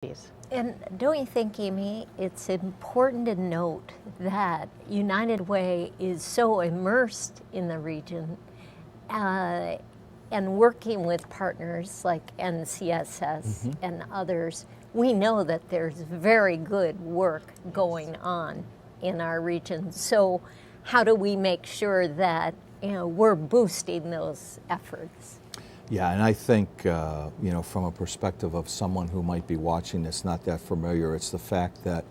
And don't you think, Amy, it's important to note that United Way is so immersed in the region and working with partners like NCSS and others, we know that there's very good work going on in our region. So how do we make sure that we're boosting those efforts? Yeah, and I think, from a perspective of someone who might be watching this not that familiar, it's the fact that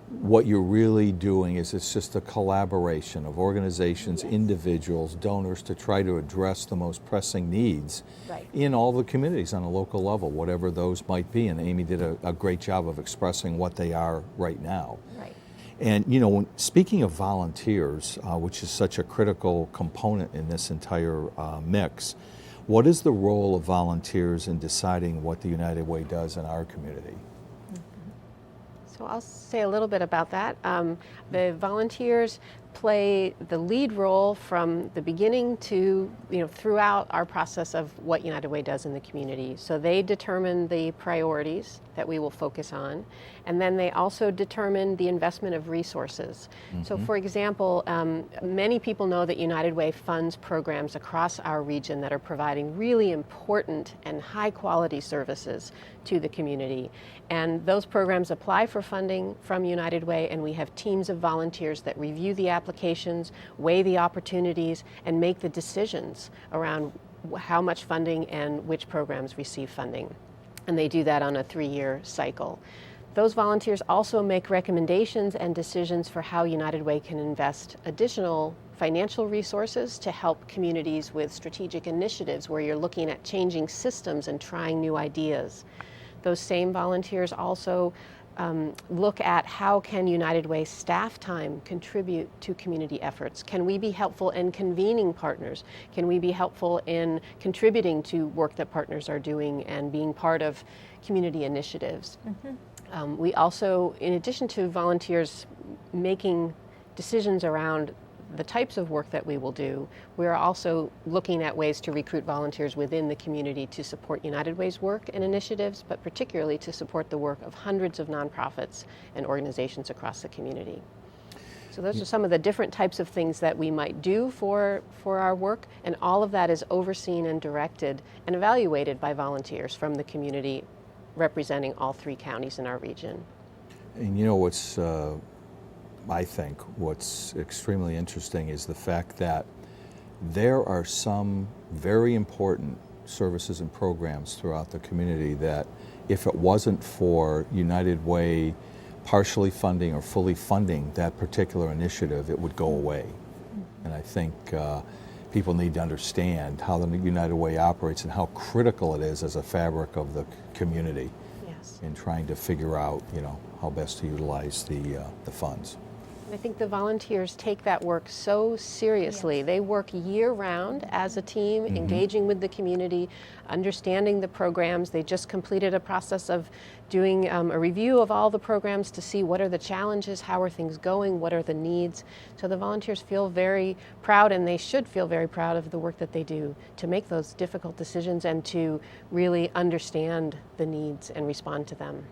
what you're really doing is it's just a collaboration of organizations, individuals, donors to try to address the most pressing needs in all the communities on a local level, whatever those might be. And Amy did a great job of expressing what they are right now. Right. And speaking of volunteers, which is such a critical component in this entire mix, what is the role of volunteers in deciding what the United Way does in our community? So I'll say a little bit about that. The volunteers play the lead role from the beginning to, throughout our process of what United Way does in the community. So they determine the priorities that we will focus on, and then they also determine the investment of resources. So for example, many people know that United Way funds programs across our region that are providing really important and high quality services to the community. And those programs apply for funding from United Way, and we have teams of volunteers that review the applications, weigh the opportunities, and make the decisions around how much funding and which programs receive funding. And they do that on a 3-year cycle. Those volunteers also make recommendations and decisions for how United Way can invest additional financial resources to help communities with strategic initiatives where you're looking at changing systems and trying new ideas. Those same volunteers also look at how can United Way staff time contribute to community efforts. Can we be helpful in convening partners? Can we be helpful in contributing to work that partners are doing and being part of community initiatives? We also, in addition to volunteers making decisions around the types of work that we will do, we are also looking at ways to recruit volunteers within the community to support United Way's work and initiatives, but particularly to support the work of hundreds of nonprofits and organizations across the community. So those are some of the different types of things that we might do for our work, and all of that is overseen and directed and evaluated by volunteers from the community representing all 3 counties in our region. And I think what's extremely interesting is the fact that there are some very important services and programs throughout the community that if it wasn't for United Way partially funding or fully funding that particular initiative, it would go away. And I think people need to understand how the United Way operates and how critical it is as a fabric of the community in trying to figure out, how best to utilize the funds. I think the volunteers take that work so seriously. They work year-round as a team, engaging with the community, understanding the programs. They just completed a process of doing a review of all the programs to see what are the challenges, how are things going, what are the needs. So the volunteers feel very proud, and they should feel very proud of the work that they do to make those difficult decisions and to really understand the needs and respond to them.